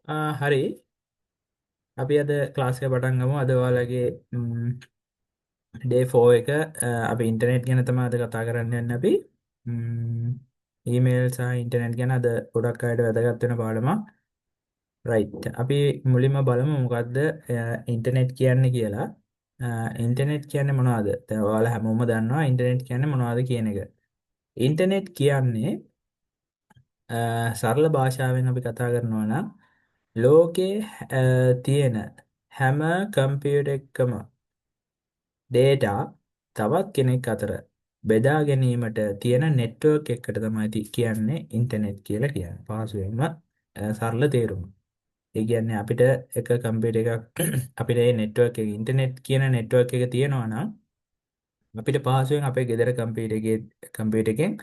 හරි අපි අද ක්ලාස් එක පටන් ගමු. අද ඔයාලගේ ඩේ 4 එක අපි ඉන්ටර්නෙට් ගැන තමයි අද කතා කරන්න යන්නේ අපි. ඊමේල් සහ ඉන්ටර්නෙට් ගැන අද ගොඩක් අයට වැදගත් වෙන පාඩමක්. රයිට්. අපි මුලින්ම බලමු මොකද්ද ඉන්ටර්නෙට් කියන්නේ කියලා. ඉන්ටර්නෙට් කියන්නේ මොනවද? දැන් ඔයාලා හැමෝම දන්නවා ඉන්ටර්නෙට් කියන්නේ මොනවද කියන එක. ඉන්ටර්නෙට් කියන්නේ සරල භාෂාවෙන් අපි කතා කරනවා නම් ලෝකේ තියෙන හැම කම්පියුටර් එකකම ඩේටා තවත් කෙනෙක් අතර බෙදා ගැනීමට තියෙන නෙට්වර්ක් එකකට තමයි කියන්නේ ඉන්ටර්නෙට් කියලා කියන්නේ. පහසුවෙන්ම සරල තේරුම. ඒ කියන්නේ අපිට එක කම්පියුටර් එකක් අපිට මේ නෙට්වර්ක් එක ඉන්ටර්නෙට් කියන නෙට්වර්ක් එක තියෙනවා නම් අපිට පහසුවෙන් අපේ ගෙදර කම්පියුටර් එකෙන්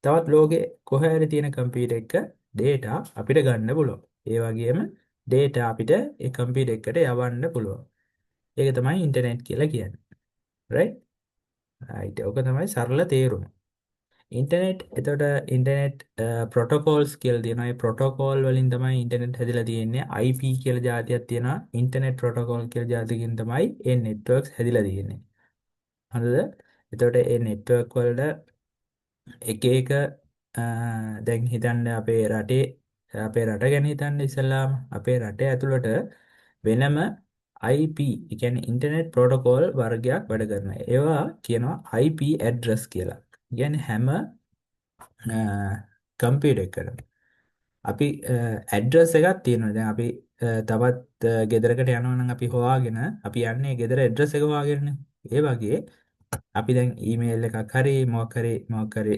තවත් ලෝකේ කොහේ හරි තියෙන කම්පියුටර් එක data අපිට ගන්න පුළුවන්. ඒ වගේම data අපිට ඒ කම්පියුටර් එකට යවන්න පුළුවන්. ඒක තමයි ඉන්ටර්නෙට් කියලා කියන්නේ. right? right. ඔක තමයි සරල තේරුම. ඉන්ටර්නෙට් එතකොට ඉන්ටර්නෙට් ප්‍රොටෝකෝල්ස් කියලා තියෙනවා. ඒ ප්‍රොටෝකෝල් වලින් තමයි ඉන්ටර්නෙට් හැදිලා තියෙන්නේ. IP කියලා જાතියක් තියෙනවා. ඉන්ටර්නෙට් ප්‍රොටෝකෝල් කියලා જાතියකින් තමයි ඒ නෙට්වර්ක්ස් හැදිලා තියෙන්නේ. හරිද? එතකොට ඒ නෙට්වර්ක් වලට එක එක දැන් හිතන්න අපේ රට ගැන හිතන්න ඉස්සෙල්ලාම අපේ රටේ ඇතුළට වෙනම IP ඒ කියන්නේ ඉන්ටර්නෙට් ප්‍රොටෝකෝල් වර්ගයක් වැඩ කරනවා. ඒවා කියනවා IP ඇඩ්‍රස් කියලා. කියන්නේ හැම කම්පියුටර් එකකටම අපි ඇඩ්‍රස් එකක් තියෙනවා. දැන් අපි තවත් ගෙදරකට යනවා නම් අපි හොයාගෙන අපි යන්නේ ගෙදර ඇඩ්‍රස් එක හොයාගෙනනේ. ඒ වගේ අපි දැන් ඊමේල් එකක් හරි මොකක් හරි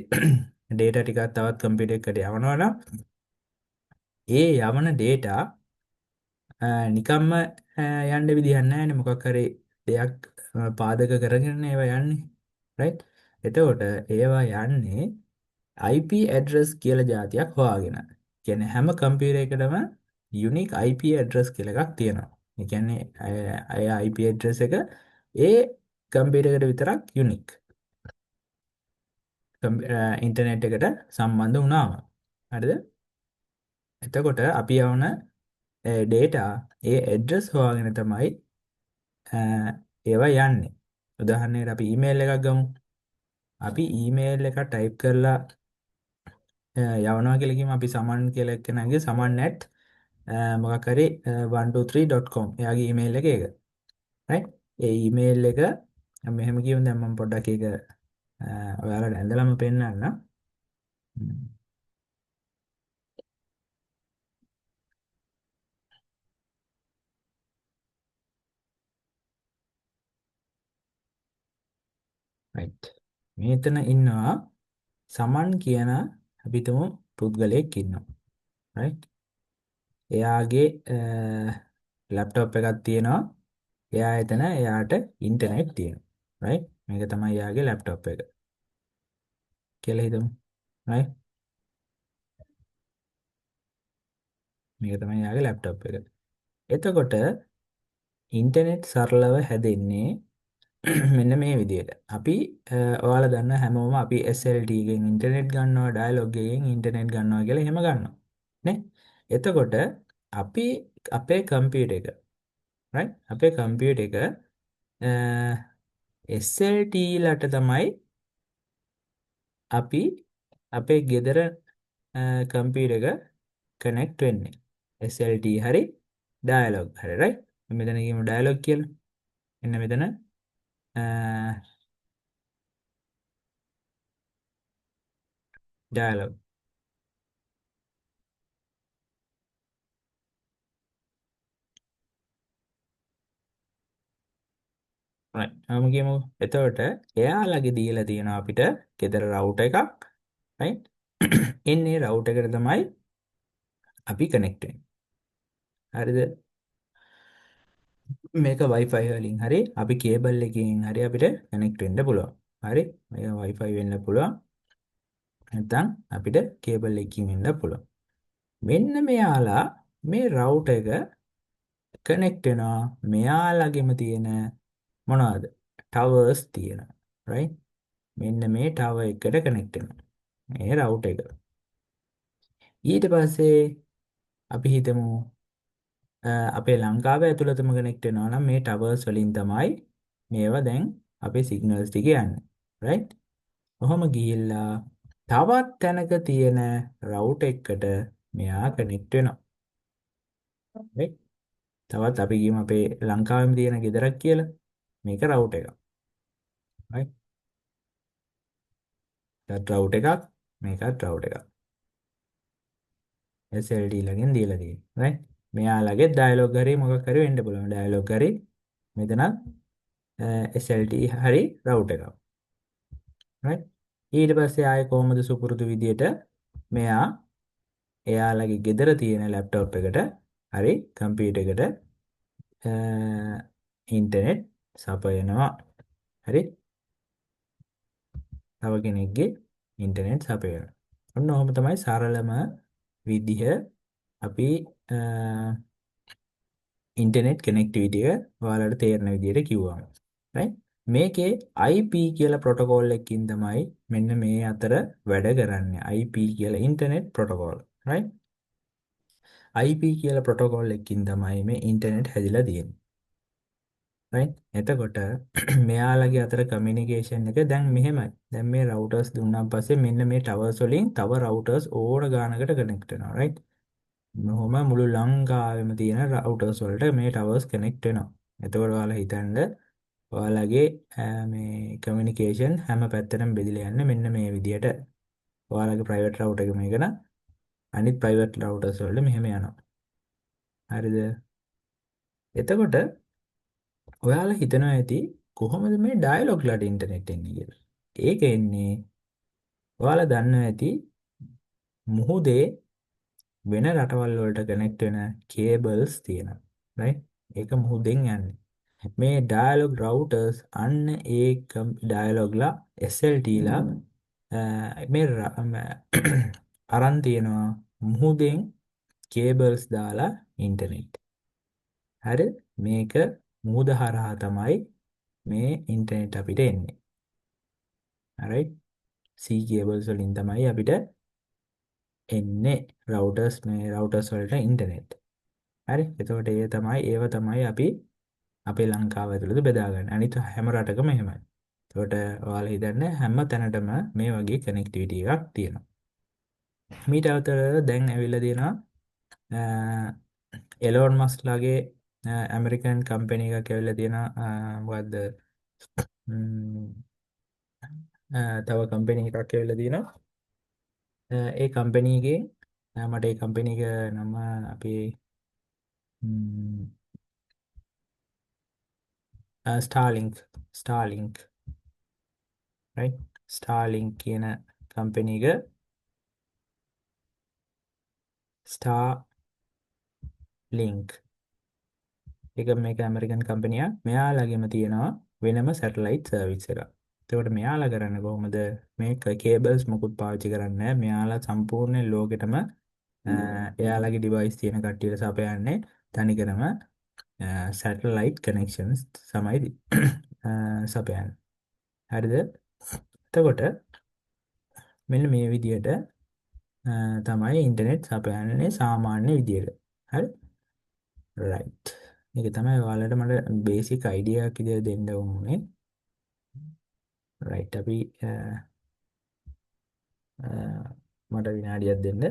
ඩේටා ටිකක් තවත් කම්පියුටර් එකකට යවනවා නම් ඒ යවන ඩේටා නිකම්ම යන්න විදිහක් නැහැනේ. මොකක් හරි දෙයක් පාදක කරගෙන ඒවා යන්නේ. right? එතකොට ඒවා යන්නේ IP ඇඩ්‍රස් කියලා જાතියක් හොයාගෙන. කියන්නේ හැම කම්පියුටර් එකකටම යුනික් IP ඇඩ්‍රස් කියලා එකක් තියෙනවා. ඒ කියන්නේ IP ඇඩ්‍රස් එක ඒ කම්පියුටර් එකට විතරක් යුනික්. ඉන්ටර්නෙට් එකට සම්බන්ධ වුණාම. හරිද? එතකොට අපි යවන data ඒ ඇඩ්‍රස් හොයාගෙන තමයි ඒවා යන්නේ. උදාහරණයකට අපි ඊමේල් එකක් ගමු. අපි ඊමේල් එක ටයිප් කරලා යවනවා කියලා කියමු. අපි සමන් කියලා එක්කෙනාගේ සමන්@ මොකක් හරි 123.com එයාගේ ඊමේල් එක ඒක. right? ඒ ඊමේල් එක මෙහෙම කියමු. දැන් මම පොඩ්ඩක් ඒක ඔයාලට ඇඳලාම පෙන්නන්නම්. right. මෙතන ඉන්නවා සමන් කියන අපි හිතමු පුද්ගලයෙක් ඉන්නවා. right? එයාගේ ලැප්ටොප් එකක් තියෙනවා. එයාට ඉන්ටර්නෙට් තියෙනවා. right? මේක තමයි එයාගේ ලැප්ටොප් එක කියලා හිතමු. right? මේක තමයි එයාගේ ලැප්ටොප් එක. එතකොට ඉන්ටර්නෙට් සරලව හැදෙන්නේ මෙන්න මේ විදිහට. අපි ඔයාලා දන්න හැමෝම අපි SLT එකෙන් ඉන්ටර්නෙට් ගන්නවා, ඩයලොග් එකෙන් ඉන්ටර්නෙට් ගන්නවා කියලා එහෙම ගන්නවා. නේ? එතකොට අපි අපේ කම්පියුටර් එක right? අපේ කම්පියුටර් එක SLT ලට තමයි අපි අපේ ගෙදර කම්පියුටර් එක කනෙක්ට් වෙන්නේ. SLT හරි ඩයලොග් හරි right? මෙතන කියමු ඩයලොග් කියලා. එන්න මෙතන ඩයලොග් right. කියමු. එතකොට එයාලගේ දීලා තියෙනවා අපිට ගෙදර රවුටර් එකක් right? එන්නේ රවුටර් එකට තමයි අපි කනෙක්ට් වෙන්නේ. හරිද? මේක Wi-Fi වලින් හරි අපි කේබල් එකකින් හරි අපිට කනෙක්ට් වෙන්න පුළුවන්. හරි? මේක Wi-Fi වෙන්න පුළුවන්. නැත්නම් අපිට කේබල් එකකින් වෙන්න පුළුවන්. මෙන්න මෙයාලා මේ රවුටර් එක කනෙක්ට් වෙනවා මෙයාලගෙම තියෙන මොනවද? ටවර්ස් තියෙනවා. right? මෙන්න මේ ටවර් එකට කනෙක්ට් වෙනවා. මේ රවුටර් එක. ඊට පස්සේ අපි හිතමු අපේ ලංකාවේ ඇතුළතම කනෙක්ට් වෙනවා නම් මේ ටවර්ස් වලින් තමයි මේවා දැන් අපේ සිග්නල්ස් ටික යන්නේ. රයිට්? ඔහොම ගිහිල්ලා තවත් තැනක තියෙන රවුටර් එකකට මෙයා කනෙක්ට් වෙනවා. රයිට්? තවත් අපි කියමු අපේ ලංකාවෙම තියෙන ගෙදරක් කියලා. මේක රවුටර් එකක්. රයිට්? ඒත් රවුටර් එකක් මේකත් රවුටර් එකක්. SLT ළඟින් දීලා තියෙන්නේ. රයිට්? මෙයාලගේ ඩයලොග් හරි මොකක් හරි වෙන්න පුළුවන්. ඩයලොග් හරි මෙතනත් SLT හරි රවුටර් එකක්. right? ඊට පස්සේ ආයේ කොහොමද සුපුරුදු විදියට මෙයා එයාලගේ ගෙදර තියෙන ලැප්ටොප් එකට හරි කම්පියුටර් එකට ඉන්ටර්නෙට් සපයනවා. හරි? තව කෙනෙක්ගේ ඉන්ටර්නෙට් සපයනවා. ඔන්න ඔහොම තමයි සරලම විදිහ අපි ඉන්ටර්නෙට් කනෙක්ටිවිටි එක ඔයාලට තේරෙන විදියට කිව්වම. right? මේකේ IP කියලා ප්‍රොටෝකෝල් එකකින් තමයි මෙන්න මේ අතර වැඩ කරන්නේ. IP කියලා ඉන්ටර්නෙට් ප්‍රොටෝකෝල්. right? IP කියලා ප්‍රොටෝකෝල් එකකින් තමයි මේ ඉන්ටර්නෙට් හැදිලා තියෙන්නේ. right? එතකොට මෙයාලගේ අතර කමියුනිකේෂන් එක දැන් මෙහෙමයි. දැන් මේ රවුටර්ස් දුන්නාන් පස්සේ මෙන්න මේ ටවර්ස් වලින් තව රවුටර්ස් ඕන ගානකට කනෙක්ට් වෙනවා. right? මොහොම මුළු ලංකාවෙම තියෙන රවුටර්ස් වලට මේ ටවර්ස් කනෙක්ට් වෙනවා. එතකොට ඔයාලා හිතන්න ඔයාලගේ මේ කමියුනිකේෂන් හැම පැත්තටම බෙදලා යන්නේ මෙන්න මේ විදියට. ඔයාලගේ ප්‍රයිවට් රවුටර් එක මේක නම් අනිත් ප්‍රයිවට් රවුටර්ස් වලට මෙහෙම යනවා. හරිද? එතකොට ඔයාලා හිතනවා ඇති කොහොමද මේ ඩයලොග්ලට ඉන්ටර්නෙට් එන්නේ කියලා. ඒක එන්නේ ඔයාලා දන්නවා ඇති මුහුදේ වෙන රටවල් වලට කනෙක්ට් වෙන කේබල්ස් තියෙනවා. right? ඒක මුහුදෙන් යන්නේ. මේ ඩයලොග් රවුටර්ස් අන්න ඒ ඩයලොග්ලා SLT ලා මේ අරන් තියෙනවා මුහුදෙන් කේබල්ස් දාලා ඉන්ටර්නෙට්. හරි? මේක මුහුද හරහා තමයි මේ ඉන්ටර්නෙට් අපිට එන්නේ. right? sea cables වලින් තමයි අපිට එන්නේ මේ රවුටර්ස් වලට ඉන්ටර්නෙට්. හරි? එතකොට ඒව තමයි අපි අපේ ලංකාව ඇතුළත බෙදාගන්නේ. අනිත් හැම රටකම එහෙමයි. එතකොට ඔයාලා හිතන්න හැම තැනටම මේ වගේ කනෙක්ටිවිටි එකක් තියෙනවා. මීට අතරව දැන් ඇවිල්ලා තියෙනවා එලෝන් මස්ක්ලාගේ ඇමරිකන් කම්පැනි එකක් ඇවිල්ලා තියෙනවා මොකද්ද තව කම්පැනි එකක් ඇවිල්ලා තියෙනවා ඒ කම්පැනි එකෙන් මට ඒ කම්පැනි එක නම අපේ ස්ටාර්ලින්ක් right? ස්ටාර්ලින්ක් කියන කම්පැනි එක ස්ටාර්ලින්ක් එක මේක ඇමරිකන් කම්පැනියක්. මෙයාලගෙම තියෙනවා වෙනම සැටලයිට් සර්විස් එකක්. එතකොට මෙයාලා කරන්නේ කොහොමද? මේක කේබල්ස් මොකුත් පාවිච්චි කරන්නේ නැහැ. මෙයාලා සම්පූර්ණ ලෝකෙටම එයාලගේ ඩිවයිස් තියෙන කට්ටියට සපයන්නේ තනිකරම සැටලයිට් කනෙක්ෂන්ස් තමයි සපයන්නේ. හරිද? එතකොට මෙන්න මේ විදිහට තමයි ඉන්ටර්නෙට් සපයන්නේ සාමාන්‍ය විදියට. හරි? right. මේක තමයි ඔයාලට මට බේසික් අයිඩියා එකක් විදියට දෙන්න ඕනේ. right. අපි මට විනාඩියක් දෙන්න.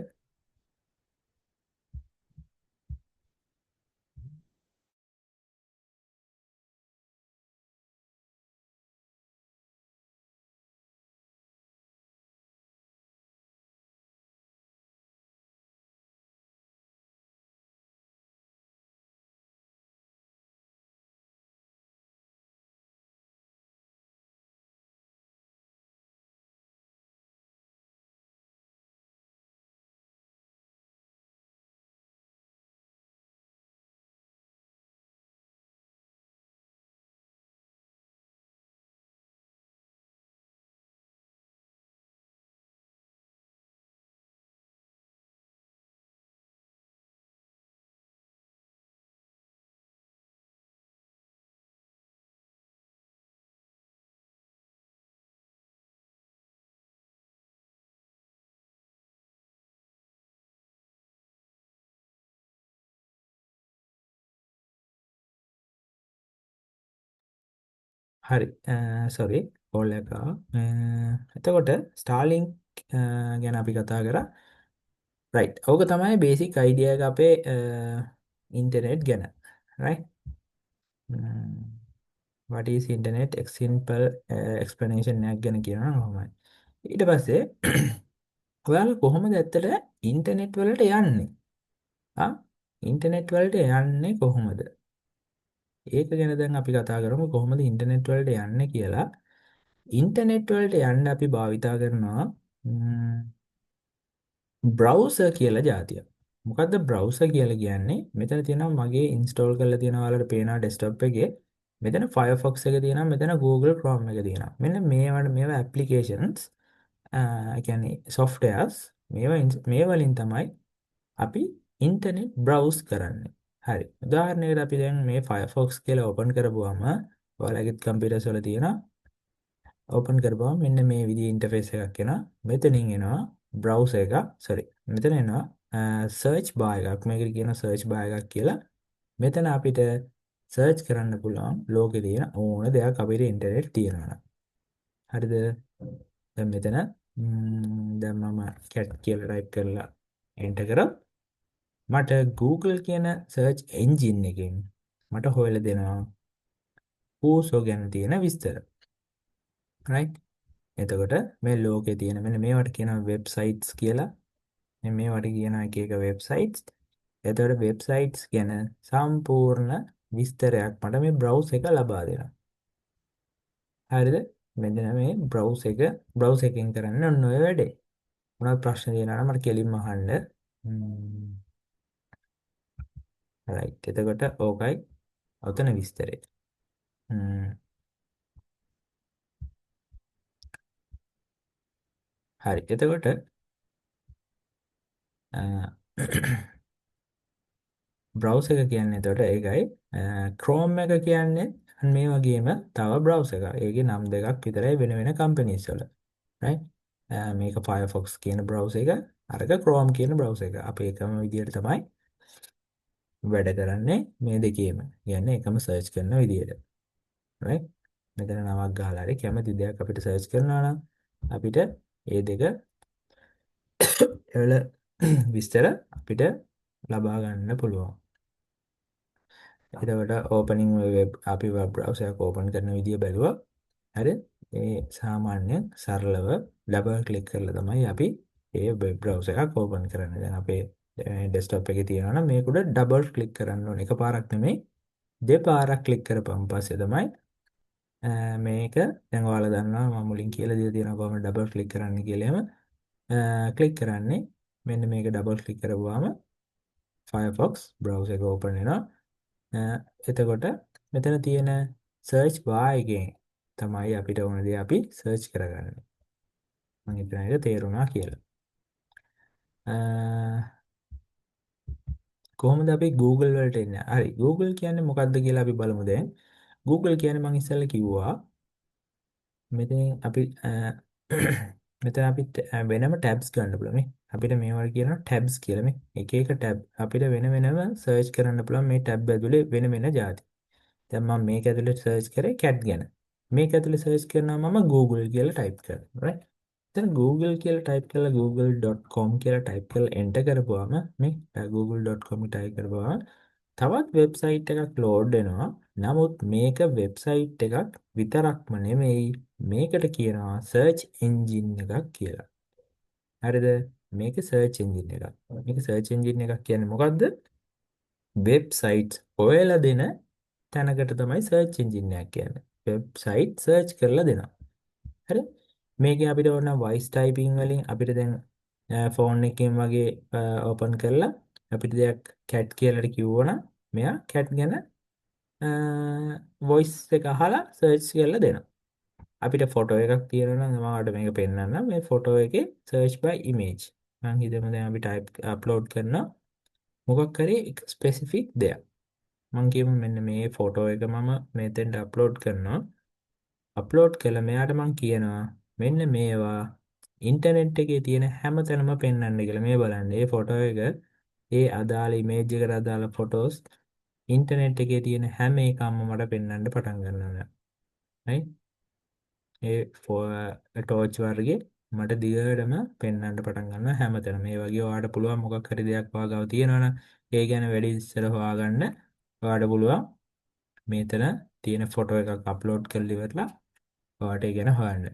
හරි සොරි කෝල් එක එතකොට ස්ටාර්ලින්ක් ගැන අපි කතා කරා රයිට් ඕක තමයි බේසික් අයිඩියා එක අපේ ඉන්ටර්නෙට් ගැන right what is internet simple explanation එකක් ගැන කියනවා කොහොමයි ඊට පස්සේ ඔයාලා කොහොමද ඇත්තට ඉන්ටර්නෙට් වලට යන්නේ ඉන්ටර්නෙට් වලට යන්නේ කොහොමද ඒක ගැන දැන් අපි කතා කරමු කොහොමද ඉන්ටර්නෙට් වලට යන්නේ කියලා ඉන්ටර්නෙට් වලට යන්න අපි භාවිතා කරනවා බ්‍රවුසර් කියලා જાතියක්. මොකද්ද බ්‍රවුසර් කියලා කියන්නේ? මෙතන තියෙනවා මගේ ඉන්ස්ටෝල් කරලා තියෙනවා ඔයාලට පේනවා ඩෙස්ක්ටොප් එකේ. මෙතන Firefox එක තියෙනවා මෙතන Google Chrome එක තියෙනවා. මෙන්න මේවා ඇප්ලිකේෂන්ස් කියන්නේ softwares මේ වලින් තමයි අපි ඉන්ටර්නෙට් බ්‍රවුස් කරන්නේ. හරි. උදාහරණයකට අපි දැන් මේ Firefox කියලා ඕපන් කරපුවාම ඔයාලගේ කම්පියුටර්ස් වල තියෙනවා ඕපන් කරපුවම මෙන්න මේ විදිහේ ඉන්ටර්ෆේස් එකක් එනවා. මෙතනින් එනවා බ්‍රවුසර් එක. sorry. මෙතන එනවා සර්ච් බාර් එකක්. මේකට කියනවා සර්ච් බාර් එකක් කියලා. මෙතන අපිට සර්ච් කරන්න පුළුවන් ලෝකේ තියෙන ඕන දෙයක් අපිට ඉන්ටර්නෙට් තියෙනවා නම්. හරිද? දැන් මෙතන දැන් මම cat කියලා ටයිප් කරලා enter කරා. මට Google කියන සර්ච් එන්ජින් එකෙන් මට හොයලා දෙනවා Whoso ගැන තියෙන විස්තර. right? එතකොට මේ ලෝකේ තියෙන මෙන්න මේවට කියනවා වෙබ්සයිට්ස් කියලා. මේවට කියනවා එක එක වෙබ්සයිට්ස්. එතකොට වෙබ්සයිට්ස් ගැන සම්පූර්ණ විස්තරයක් මට මේ බ්‍රවුස් එක ලබා දෙනවා. හරිද? මෙන්න මේ බ්‍රවුස් එකෙන් කරන්න ඔන්න ඔය වැඩේ. මොනවද ප්‍රශ්න තියෙනවා නම් මට කෙලින්ම අහන්න. right. එතකොට ඕකයි ඔතන විස්තරේ. හරි. එතකොට බ්‍රවුසර් එක කියන්නේ එතකොට ඒකයි Chrome එක කියන්නේ මේ වගේම තව බ්‍රවුසර් එකක්. ඒකේ නම් දෙකක් විතරයි වෙන වෙන කම්පැනිස් වල. right? මේක Firefox කියන බ්‍රවුසර් එක, අරක Chrome කියන බ්‍රවුසර් එක. අපි එකම විදියට තමයි වැඩ කරන්නේ මේ දෙකේම. කියන්නේ එකම සර්ච් කරන විදියට. right? මෙතන නමක් ගහලා හරි කැමති දෙයක් අපිට සර්ච් කරනවා නම් අපිට ඒ දෙක වල විස්තර අපිට ලබා ගන්න පුළුවන්. එතකොට ඕපනින් වෙබ් අපි වෙබ් බ්‍රවුසර් එක ඕපන් කරන විදිය බැලුවා. හරි? ඒ සාමාන්‍ය සරලව ඩබල් ක්ලික් කරලා තමයි අපි ඒ වෙබ් බ්‍රවුසර් එකක් ඕපන් කරන්නේ. දැන් අපේ ඩෙස්ක්ටොප් එකේ තියෙනවා නම් මේක උඩ ඩබල් ක්ලික් කරන්න ඕනේ. එකපාරක් නෙමෙයි දෙපාරක් ක්ලික් කරපුවම පස්සේ තමයි මේක දැන් ඔයාලා දන්නවා මම මුලින් කියලා දීලා තියෙනවා කොහොමද ඩබල් ක්ලික් කරන්න කියලා. එහෙම ක්ලික් කරන්නේ මෙන්න මේක ඩබල් ක්ලික් කරපුවාම Firefox browser එක open වෙනවා. එතකොට මෙතන තියෙන search bar එකෙන් තමයි අපිට ඕන දේ අපි search කරගන්නේ. මම හිතන එක තේරුණා කියලා. කොහොමද අපි Google වලට එන්නේ? හරි. Google කියන්නේ මොකක්ද කියලා අපි බලමු දැන්. Google කියන්නේ මම ඉස්සෙල්ලා කිව්වා මෙතන අපි මෙතන අපි වෙනම tabs ගන්න පුළුවන් නේ. අපිට මේවට කියනවා tabs කියලා මේ. එක එක tab අපිට වෙන වෙනම search කරන්න පුළුවන් මේ tab ඇතුලේ වෙන වෙන જાති. දැන් මම මේක ඇතුලේ search කරේ cat ගැන. මේක ඇතුලේ search කරනවා මම Google කියලා type කරනවා. right? දැන් Google කියලා type කරලා google.com කියලා type කරලා enter කරපුවාම මේ google.com type කරපුවාම තවත් වෙබ්සයිට් එකක් ලෝඩ් වෙනවා. නමුත් මේක වෙබ්සයිට් එකක් විතරක්ම නෙමෙයි මේකට කියනවා සර්ච් එන්ජින් එකක් කියලා. හරිද? මේක සර්ච් එන්ජින් එකක්. මේක සර්ච් එන්ජින් එකක් කියන්නේ මොකද්ද? වෙබ්සයිට්ස් හොයලා දෙන තැනකට තමයි සර්ච් එන්ජින් එකක් කියන්නේ. වෙබ්සයිට් සර්ච් කරලා දෙනවා. හරි? මේකේ අපිට ඕන වොයිස් ටයිපින් වලින් අපිට දැන් ෆෝන් එකකින් වගේ ඕපන් කරලා අපිට දෙයක් කැට් කියලා කිව්වොනම් මෙයා කැට් ගැන වොයිස් එක අහලා සර්ච් කරලා දෙනවා. අපිට ෆොටෝ එකක් තියෙනවා නම් මම මේක පෙන්නන්නම්. මේ ෆොටෝ එකේ search by image. මම හිතමු දැන් අපි ටයිප් අප්ලෝඩ් කරනවා මොකක් හරි ස්පෙસિෆික් දෙයක්. මම කියමු මෙන්න මේ ෆොටෝ එක මම මෙතෙන්ට අප්ලෝඩ් කරනවා. අප්ලෝඩ් කළා මෙයාට මම කියනවා මෙන්න මේවා ඉන්ටර්නෙට් එකේ තියෙන හැමතැනම පෙන්වන්න කියලා. මේ බලන්න. මේ ෆොටෝ එක ඒ අදාළ ඉමේජ් එකට අදාළ ෆොටෝස් ඉන්ටර්නෙට් එකේ තියෙන හැම එකක්ම මට පෙන්වන්න පටන් ගන්නවා. right? ඒ ටෝච් වර්ගේ මට දිගටම පෙන්වන්න පටන් ගන්නවා හැමතැනම. මේ වගේ ඔයාලට පුළුවන් මොකක් හරි දෙයක් ඔයාගාව තියෙනවනම් ඒ ගැන වැඩි ඉස්සර හොයාගන්න ඔයාලට පුළුවන් මෙතන තියෙන ෆොටෝ එකක් අප්ලෝඩ් කරලා ඉවරලා ඔයාලට ඒ ගැන හොයන්න.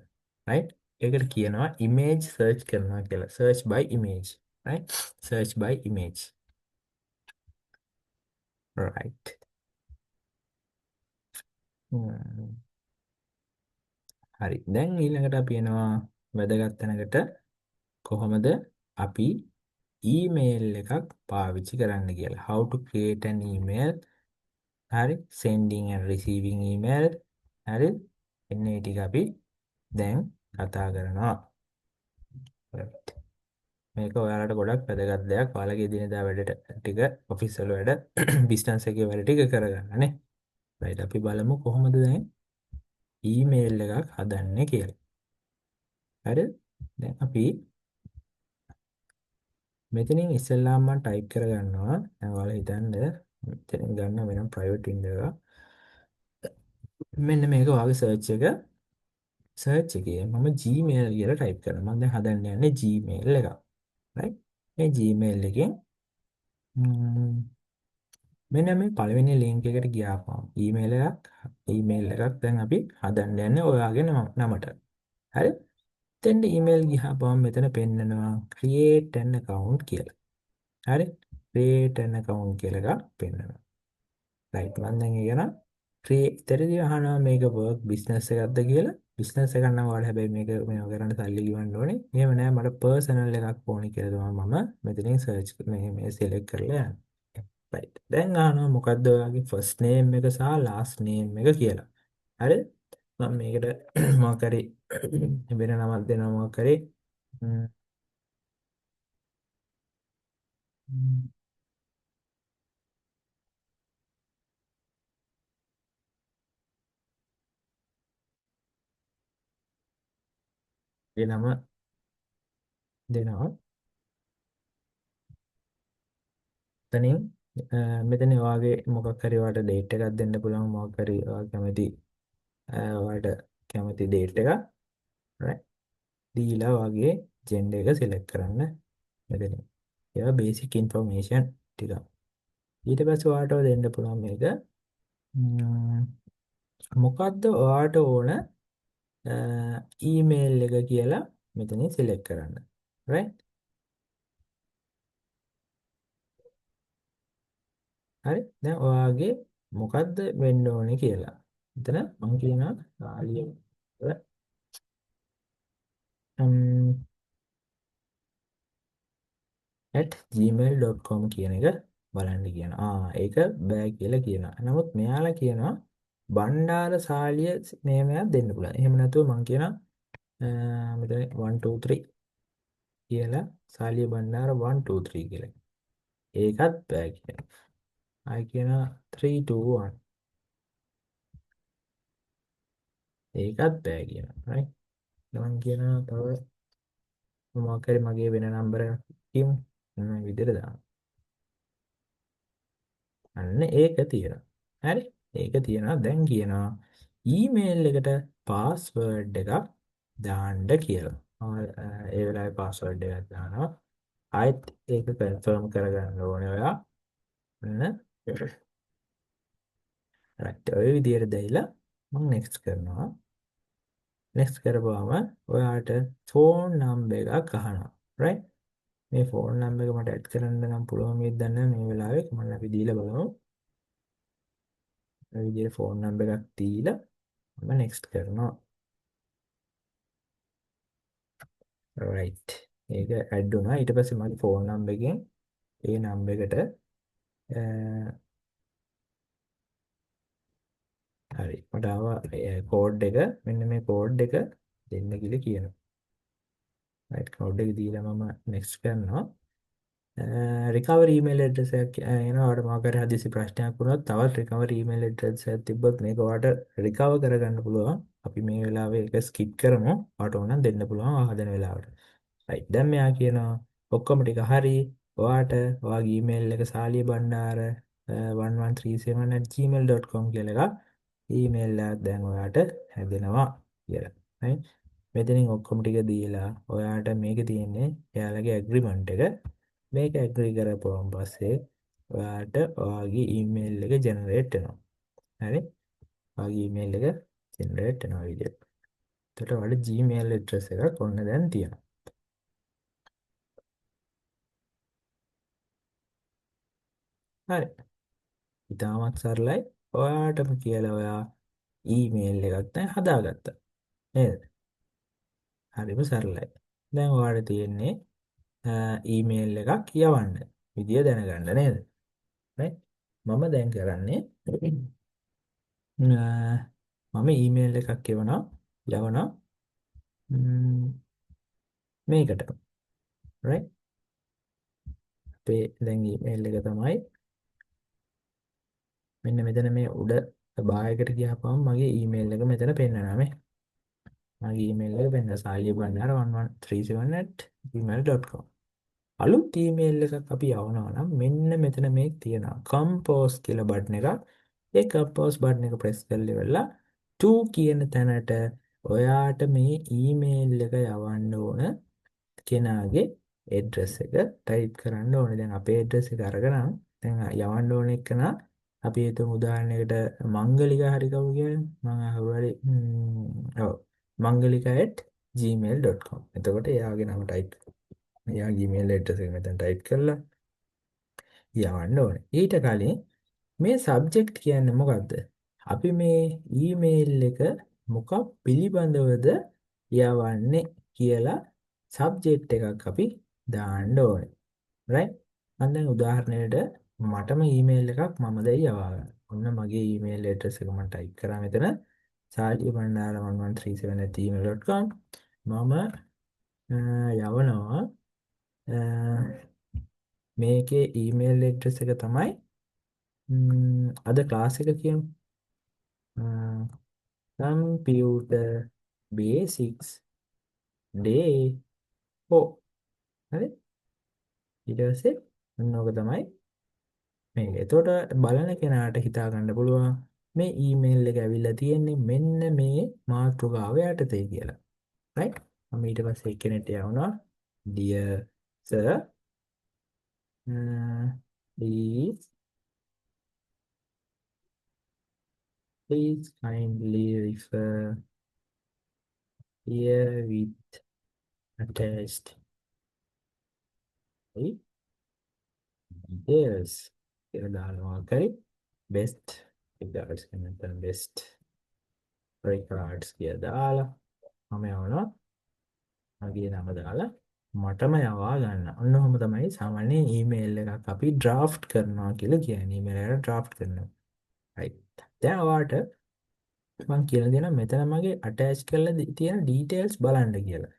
right? ඒකට කියනවා image search කරනවා කියලා. search by image. right? search by image. right. හරි. දැන් ඊළඟට අපි එනවා වැදගත් තැනකට කොහොමද අපි ඊමේල් එකක් පාවිච්චි කරන්න කියලා. how to create an email. හරි. sending and receiving email. හරි. එන්න ඒ ටික අපි දැන් කතා කරනවා. right. මේක ඔයාලට ගොඩක් වැදගත් දෙයක්. ඔයාලගේ දිනදා වැඩ ටික, ඔෆිස් වල වැඩ, බිස්නස් එකේ වැඩ ටික කරගන්න නේ. right. අපි බලමු කොහොමද දැන් ඊමේල් එකක් හදන්නේ කියලා. හරි. දැන් අපි මෙතනින් ඉස්සෙල්ලාම මම ටයිප් කරගන්නවා. දැන් ඔයාලා හිතන්න මෙතනින් ගන්න වෙනම ප්‍රයිවට් වින්ඩෝ එකක්. මෙන්න මේක ඔයාගේ සර්ච් එකේ මම Gmail කියලා ටයිප් කරනවා. මම දැන් හදන්න යන්නේ Gmail එක. right? මේ Gmail එකෙන් මෙන්න මේ පළවෙනි link එකට ගියාපම email එකක් දැන් අපි හදන්න යන්නේ ඔයාගේ නමට. හරි? එතෙන්ට email ගියාපම මෙතන පෙන්නනවා create an account කියලා. හරි? create an account කියලා එකක් පෙන්නනවා. right. මම දැන් කියන ඉතරදී අහනවා මේක work business එකක්ද කියලා. business එකක් නම් ඔයාලා හැබැයි මේව කරන්න සල්ලි ගෙවන්න ඕනේ. එහෙම නෑ මට personal එකක් ඕනේ කියලා තමයි මම මෙතනින් search මේ select කරලා යන්නේ. right. දැන් අහනවා මොකද්ද ඔයාගේ first name එක සහ last name එක කියලා. හරිද? මම මේකට මොකක් හරි වෙන නමක් දෙනවා මොකක් හරි ඒ නම දෙනවා. එතනින් මෙතන ඔයාගේ මොකක් හරි ඔයාලට date එකක් දෙන්න පුළුවන් මොකක් හරි ඔයාලට කැමති date එකක් right දීලා ඔයාගේ gender එක select කරන්න මෙතන. ඒවා basic information ටික. ඊට පස්සේ ඔයාලට දෙන්න පුළුවන් මේක මොකද්ද ඔයාලට ඕන email එක කියලා මෙතනින් select කරන්න. right? හරි. දැන් ඔයාගේ මොකද්ද වෙන්න ඕනේ කියලා. එතන මම කියනවා ආලිය @gmail.com කියන එක බලන්න කියනවා. ඒක බෑ කියලා කියනවා. නමුත් මෙයාලා කියනවා බණ්ඩාර සාලිය මේමයක් දෙන්න පුළුවන්. එහෙම නැතුව මම කියනවා මෙතන 1 2 3 කියලා සාලිය බණ්ඩාර 1 2 3 කියලා. ඒකත් බෑ කියනවා. ආයි කියනවා 3 2 1. ඒකත් බෑ කියනවා. right? මම කියනවා තව මොකක් හරි මගේ වෙන නම්බර එකක් කියමු. මේ විදිහට දාන්න. අන්න ඒක තියෙනවා. හරි? ඒක තියෙනවා. දැන් කියනවා ඊමේල් එකට පාස්වර්ඩ් එකක් දාන්න කියලා. ඒ වෙලාවේ පාස්වර්ඩ් එකක් දානවා. ආයෙත් ඒක කන්ෆර්ම් කරගන්න ඕනේ ඔයා. අන්න right. ඔය විදිහට දැයිලා මම next කරනවා. next කරපුවාම ඔයාට ෆෝන් නම්බර් එකක් අහනවා. right? මේ ෆෝන් නම්බර් එක මට ඇඩ් කරන්න නම් පුළුවන් වේද දන්නේ මේ වෙලාවේ මම අපි දීලා බලමු. මේ විදිහට ෆෝන් නම්බර් එකක් දීලා මම next කරනවා. right. ඒක ඇඩ් වුණා. ඊට පස්සේ මගේ ෆෝන් නම්බර් එකෙන් ඒ නම්බර් එකට හරි මට ආවා කෝඩ් එක මෙන්න මේ කෝඩ් එක දෙන්න කියලා කියනවා. right. කෝඩ් එක දීලා මම next කරනවා. රිකවර් ඊමේල් ඇඩ්‍රස් එකක් එනවා. ඔයාලට මොකක් හරි හදිසි ප්‍රශ්නයක් වුණොත් තවත් රිකවර් ඊමේල් ඇඩ්‍රස් එකක් තිබ්බොත් මේක ඔයාලට රිකවර් කරගන්න පුළුවන්. අපි මේ වෙලාවේ ඒක ස්කිප් කරමු. ඔයාලට ඕන නම් දෙන්න පුළුවන් හදන වෙලාවට. right. දැන් මෙයා කියනවා ඔක්කොම ටික හරි. ඔයාට ඔයාගේ ඊමේල් එක සාලිය බණ්ඩාර 1137@gmail.com කියලා එකක් ඊමේල් එකක් දැන් ඔයාට හැදෙනවා කියලා. right? මෙතනින් ඔක්කොම ටික දීලා ඔයාට මේක තියෙන්නේ එයාලගේ ඇග්‍රීමන්ට් එක. මේක ඇග්‍රී කරපුවාන් පස්සේ ඔයාට ඔයාගේ ඊමේල් එක ජෙනරේට් වෙනවා. හරි? ඔයාගේ ඊමේල් එක ජෙනරේට් වෙනවා විදියට. එතකොට ඔයාලට Gmail address එකක් ඔන්න දැන් තියෙනවා. හරි. ඉතාමත් සරලයි. ඔයාටම කියලා ඔයා ඊමේල් එකක් දැන් හදාගත්තා. නේද? හරිම සරලයි. දැන් ඔයාලට තියෙන්නේ ඊමේල් එකක් යවන්න. විදිය දැනගන්න නේද? right? මම දැන් කරන්නේ මම ඊමේල් එකක් යවනවා මේකට. right? අපේ දැන් ඊමේල් එක තමයි මෙන්න මෙතන මේ උඩ බායකට ගියාපම මගේ ඊමේල් එක මෙතන පෙන්නනවා මේ. මගේ ඊමේල් එක පෙන්නන salibanara1137@gmail.com. අලුත් ඊමේල් එකක් අපි යවනවා නම් මෙන්න මෙතන මේ තියෙනවා කම්පෝස් කියලා බටන් එකක්. ඒ කම්පෝස් බටන් එක ප්‍රෙස් කරලා ඉවරලා to කියන තැනට ඔයාට මේ ඊමේල් එක යවන්න ඕන කෙනාගේ ඇඩ්‍රස් එක ටයිප් කරන්න ඕනේ. දැන් අපේ ඇඩ්‍රස් එක අරගෙන දැන් යවන්න ඕන එකනා අපි හිතමු උදාහරණයකට මංගලිකා හරි කවුරු කියන්නේ මම හවුරි ඔව් mangalika@gmail.com. එතකොට එයාගේ නම ටයිප් එයාගේ ඊමේල් ඇඩ්‍රස් එක මෙතන ටයිප් කරලා යවන්න ඕනේ. ඊට කලින් මේ සබ්ජෙක්ට් කියන්නේ මොකද්ද? අපි මේ ඊමේල් එක මොකක් පිළිබඳවද යවන්නේ කියලා සබ්ජෙක්ට් එකක් අපි දාන්න ඕනේ. right? මම දැන් උදාහරණයකට මටම ඊමේල් එකක් මම දැන් යවා ගන්න. ඔන්න මගේ ඊමේල් ඇඩ්‍රස් එක මම ටයිප් කරා මෙතන salibandara1137@gmail.com. මම යවනවා මේකේ ඊමේල් ඇඩ්‍රස් එක තමයි අද ක්ලාස් එක කියමු. computer basics day 4. හරි? ඊට පස්සේ ඔන්න ඔක තමයි මේක. එතකොට බලන කෙනාට හිතා ගන්න පුළුවන් මේ ඊමේල් එක ඇවිල්ලා තියෙන්නේ මෙන්න මේ මාතෘකාව යටතේ කියලා. right? මම ඊට පස්සේ කෙනෙක්ට යවනවා dear sir please kindly refer here with attached details කියලා දානවා. කරි best regards කියන best regards කියලා දාලා මම යවනවා මගේ නම දාලා මටම යවා ගන්න. ඔන්න ඔහොම තමයි සාමාන්‍ය ඊමේල් එකක් අපි ඩ්‍රාෆ්ට් කරනවා කියලා කියන්නේ. ඊමේල් එකට ඩ්‍රාෆ්ට් කරනවා. right. දැන් ඔයාලට මම කියලා දෙනවා මෙතන මගේ attach කරලා තියෙන details බලන්න කියලා.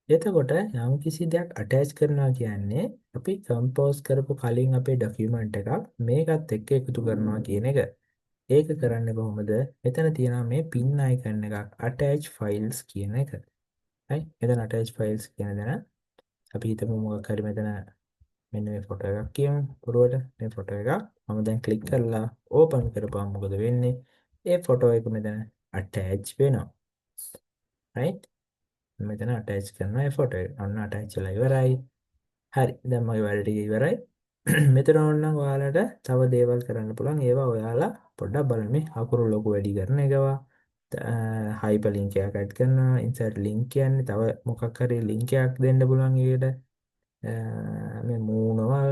එතකොට යම් කිසි දෙයක් attach කරනවා කියන්නේ අපි compose කරපු කලින් අපේ document එකක් මේකත් එක්ක එකතු කරනවා කියන එක. ඒක කරන්නේ කොහොමද? මෙතන තියෙනවා මේ pin icon එකක් attach files කියන එක. right? මෙතන attach files කියන දේ අපි හිතමු මොකක් හරි මෙතන මෙන්න මේ ෆොටෝ එකක් කියමු පුරුවට මේ ෆොටෝ එකක් මම දැන් ක්ලික් කරලා ඕපන් කරපුවම මොකද වෙන්නේ? ඒ ෆොටෝ එක මෙතන attach වෙනවා. right? මෙතන attach කරනවා ඒ ෆොටෝ එක. අන්න attach වෙලා ඉවරයි. හරි. දැන් මගේ වැඩ ටික ඉවරයි. මෙතන ඕනනම් ඔයාලට තව දේවල් කරන්න පුළුවන්. ඒවා ඔයාලා පොඩ්ඩක් බලන්න මේ අකුරු ලොකු වැඩි කරන ඒවා හයිපර් ලින්ක් එකක් ඇඩ් කරනවා. ඉන්සර්ට් ලින්ක් කියන්නේ තව මොකක් හරි ලින්ක් එකක් දෙන්න පුළුවන් ඒකට. මේ මූණවල්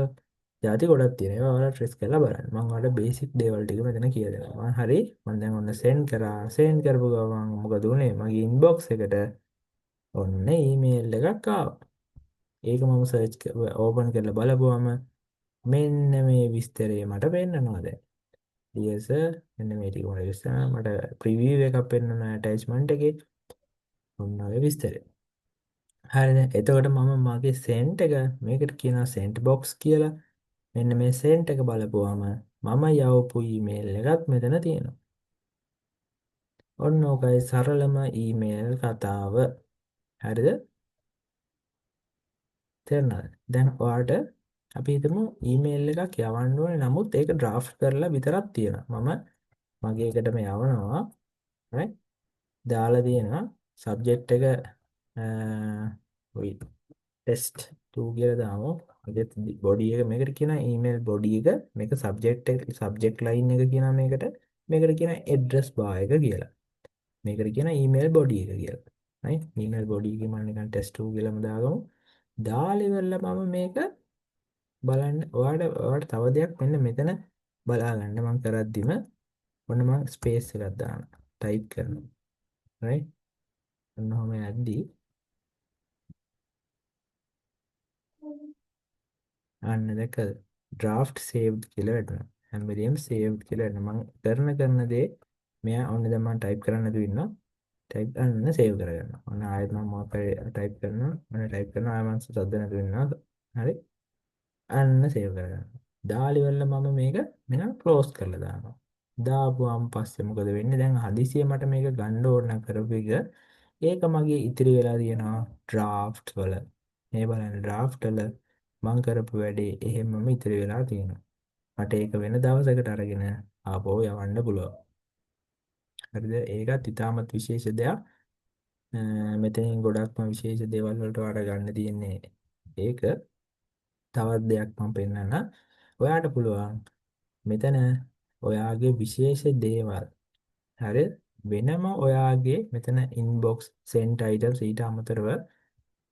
ಜಾති ගොඩක් තියෙනවා. ඒවා ඔයාලා ට්‍රෙස් කරලා බලන්න. මම ඔයාලට බේසික් දේවල් ටික මෙතන කියලා දෙනවා. හරි. මම දැන් ඔන්න සෙන්ඩ් කරා. සෙන්ඩ් කරපු ගමන් මොකද උනේ? මගේ ඉන්බොක්ස් එකට ඔන්න ඊමේල් එකක් ආවා. ඒක මම සර්ච් ඕපන් කරලා බලපුවම මෙන්න මේ විස්තරය මට පෙන්නනවා දැන්. dear sir මෙන්න මේ ටික මට විස්තර මට ප්‍රිවිව් එකක් පෙන්නනවා ඇටැච්මන්ට් එකේ. ඔන්න ඔය විස්තරය. හරිද? එතකොට මම මගේ sent එක මේකට කියනවා sent box කියලා. මෙන්න මේ sent එක බලපුවම මම යවපු ඊමේල් එකත් මෙතන තියෙනවා. ඔන්න ඔකයි සරලම ඊමේල් කතාව. හරිද? තේරුණාද? දැන් ඔයාලට අපි හිතමු ඊමේල් එකක් යවන්න ඕනේ නමුත් ඒක ඩ්‍රාෆ්ට් කරලා විතරක් තියෙනවා. මම මගේ එකටම යවනවා. right? දාලා තියෙනවා subject එක ඔයි test 2 කියලා දාමු. බොඩි එක මේකට කියන email බොඩි එක මේක subject line එක කියනවා මේකට කියන address bar එක කියලා. මේකට කියන email body එක කියලා. right? email body එකේ මම නිකන් test 2 කියලාම දාගමු. දාලා ඉවරලා මම මේක බලන්න ඔයාලට තව දෙයක් මෙන්න මෙතන බලා ගන්න මම කරද්දිම ඔන්න මම ස්පේස් එකක් දානවා. ටයිප් කරනවා. right? ඔන්න ඔහම යද්දි අන්න දැකද draft saved කියලා වැටුණා. හැම වෙලෙම saved කියලා වැටෙනවා. මම කරන දේ මෙයා ඔන්න දැන් මම ටයිප් කරන්න තු ඉන්නවා. ටයිප් කරන්න සේව් කරගන්නවා. ඔන්න ආයෙත් මම මොකක් හරි ටයිප් කරනවා. ඔන්න ටයිප් කරනවා ආයෙ මම සද්ද නැතුව ඉන්නවා. හරි. අන්න සේව් කරගන්නවා. දාලා ඉවරලා මම මේක මෙන්න ක්ලෝස් කරලා දානවා. දාපුවාම පස්සේ මොකද වෙන්නේ? දැන් හදිසියෙ මට මේක ගන්න ඕන නම් කරපු එක ඒක මගේ ඉතිරි වෙලා තියෙනවා ඩ්‍රාෆ්ට් වල. මේ බලන්න ඩ්‍රාෆ්ට් වල මම කරපු වැඩේ එහෙමම ඉතිරි වෙලා තියෙනවා. මට ඒක වෙන දවසකට අරගෙන ආපහු යවන්න පුළුවන්. හරිද? ඒකත් ඉතාමත් විශේෂ දෙයක්. මෙතනින් ගොඩක්ම විශේෂ දේවල් වලට ඔයාලට ගන්න තියෙන්නේ ඒක. තවත් දෙයක් මම පෙන්නන්න. ඔයාට පුළුවන් මෙතන ඔයාගේ විශේෂ දේවල් හරි වෙනම ඔයාගේ මෙතන inbox sent items ඊට අමතරව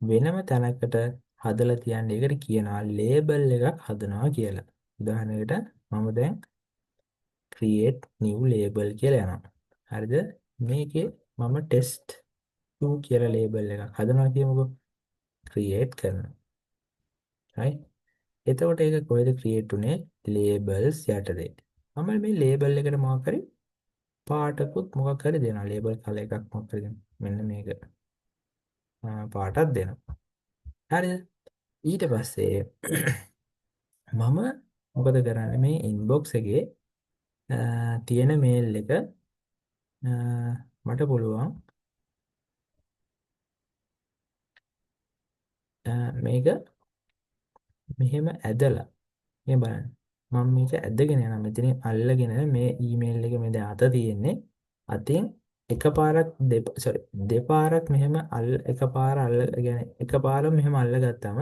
වෙනම තැනකට හදලා තියන්න. ඒකට කියනවා label එකක් හදනවා කියලා. උදාහරණයකට මම දැන් create new label කියලා යනවා. හරිද? මේකේ මම test 2 කියලා label එකක් හදනවා කියමුකෝ. create කරනවා. right? එතකොට ඒක කොහෙද create උනේ? labels යටතේ. මම මේ label එකට මොකක් හරි පාටකුත් මොකක් හරි දෙනවා. label color එකක් මොකක් හරි දෙනවා. මෙන්න මේක. පාටක් දෙනවා. හරිද? ඊට පස්සේ මම මොකද කරන්නේ මේ inbox එකේ තියෙන mail එක මට පුළුවන් මේක මෙහෙම ඇදලා මේ බලන්න මම මේක ඇදගෙන යනවා මෙතනින් අල්ලගෙන මේ ඊමේල් එක මේ දැන් අත තියෙන්නේ අතින් එකපාරක් දෙපාරක් මෙහෙම එකපාර අල්ලගෙන එකපාරම මෙහෙම අල්ලගත්තාම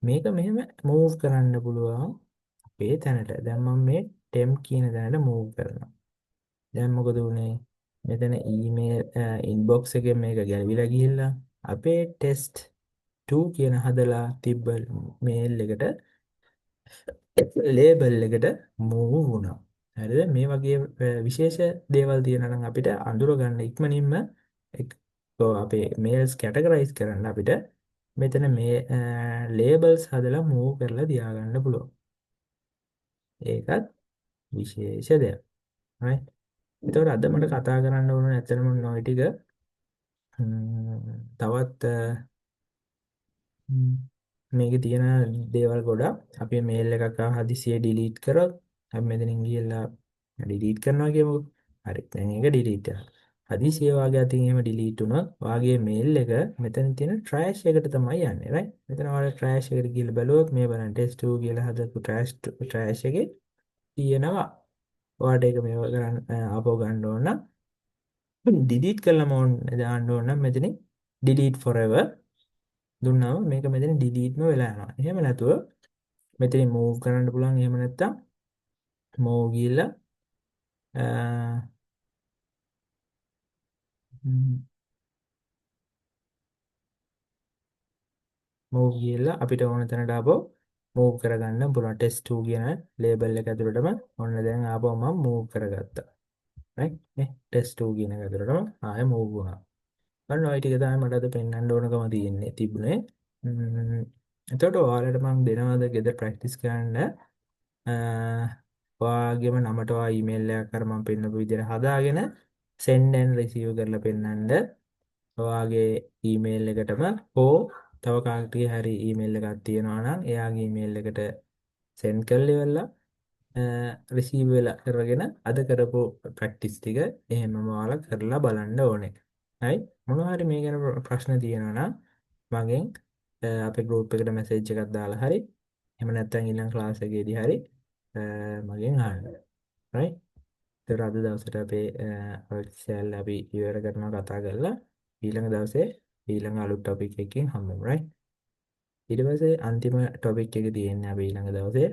මේක මෙහෙම මූව් කරන්න පුළුවන් අපේ තැනට. දැන් මම මේ temp කියන තැනට මූව් කරනවා. දැන් මොකද උනේ? මෙතන ඊමේල් ඉන්බොක්ස් එකේ මේක ගැලවිලා ගිහිල්ලා අපේ ටෙස්ට් 2 කියන හදලා තිබ්බ මේල් එකට ලේබල් එකට මූව් වුණා. හරිද? මේ වගේ විශේෂ දේවල් තියෙනවා නම් අපිට අඳුර ගන්න ඉක්මනින්ම අපේ මේල්ස් කැටගරයිස් කරන්න අපිට මෙතන මේ ලේබල්ස් හදලා මූව් කරලා තියාගන්න පුළුවන්. ඒකත් විශේෂ දෙයක්. right? එතකොට අද මට කතා කරන්න ඕන ඇත්තටම නොයි ටික තවත් මේකේ තියෙන දේවල් ගොඩක් අපි මේල් එකක් හදිසියෙ ඩිලීට් කරොත් අපි මෙතනින් ගිහලා ඩිලීට් කරනවා කියමුකෝ. හරි. දැන් ඒක ඩිලීට් කරනවා. හදිසියෙ වාගේ අතින් එහෙම ඩිලීට් වුණොත් වාගේ මේල් එක මෙතන තියෙන ට්‍රෑෂ් එකට තමයි යන්නේ. right? මෙතන ඔයාලා ට්‍රෑෂ් එකට ගිහලා බැලුවොත් මේ බලන්න test 2 කියලා හදපු ට්‍රෑෂ් එකේ තියෙනවා. ඔයාලට ඒක මේව කරන්න ආපහු ගන්න ඕන නම් ඩිලීට් කළාම දාන්න ඕන නම් මෙතනින් delete forever දුන්නාම මේක මෙතන ඩිලීට්ම වෙලා යනවා. එහෙම නැතුව මෙතනින් මූව් කරන්න පුළුවන්. එහෙම නැත්නම් මූව් ගිහලා මූව් ගිහලා අපිට ඕන තැනට ආපහු මූව් කරගන්න පුළුවන්. ටෙස්ට් 2 කියන ලේබල් එක ඇතුළටම ඔන්න දැන් ආපහු මම මූව් කරගත්තා. right? නේ ටෙස්ට් 2 කියන එක ඇතුළටම ආයෙ මූව් වුණා. අන්න ඔය ටික තමයි මට අද පෙන්වන්න ඕනකම තියෙන්නේ තිබුණේ. එතකොට ඔයාලට මම දෙනවද ගෙදර ප්‍රැක්ටිස් කරන්න ඔයාගේම නමට ඔයා ඊමේල් එකක් අර මම පෙන්නපු විදිහට හදාගෙන send and receive කරලා පෙන්නන්න ඔයාගේ ඊමේල් එකටම හෝ තව කාටරි හරි ඊමේල් එකක් තියෙනවා නම් එයාගේ ඊමේල් එකට send කරලා ඉවරලා receive වෙලා කරගෙන අද කරපු ප්‍රැක්ටිස් ටික එහෙමම ඔයාලා කරලා බලන්න ඕනේ. හරි මොනවා හරි මේ ගැන ප්‍රශ්න තියෙනවා නම් මගෙන් අපේ group එකට message එකක් දාලා හරි එහෙම නැත්නම් ඊළඟ class එකේදී හරි මගෙන් අහන්න. right? ඒතර අද දවසට අපේ ඔය සෑල්ල අපි ඉවර කරනවා කතා කරලා ඊළඟ දවසේ ඊළඟ අලුත් ටොපික් එකකින් හම්බෙමු right ඊට පස්සේ අන්තිම ටොපික් එක තියෙන්නේ අපි ඊළඟ දවසේ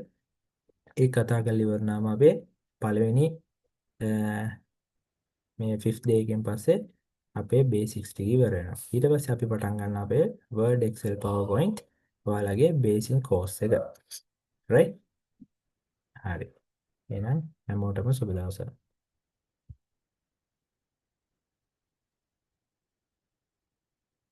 ඒ කතා කරලා ඉවරනාම අපේ පළවෙනි අ, මේ 5th day එකෙන් පස්සේ අපේ බේසික්ස් ටික ඉවර වෙනවා ඊට පස්සේ අපි පටන් ගන්න අපේ Word Excel PowerPoint ඔයාලගේ බේසික් කෝස් එක right හරි එහෙනම් හැමෝටම සුබ දවසක්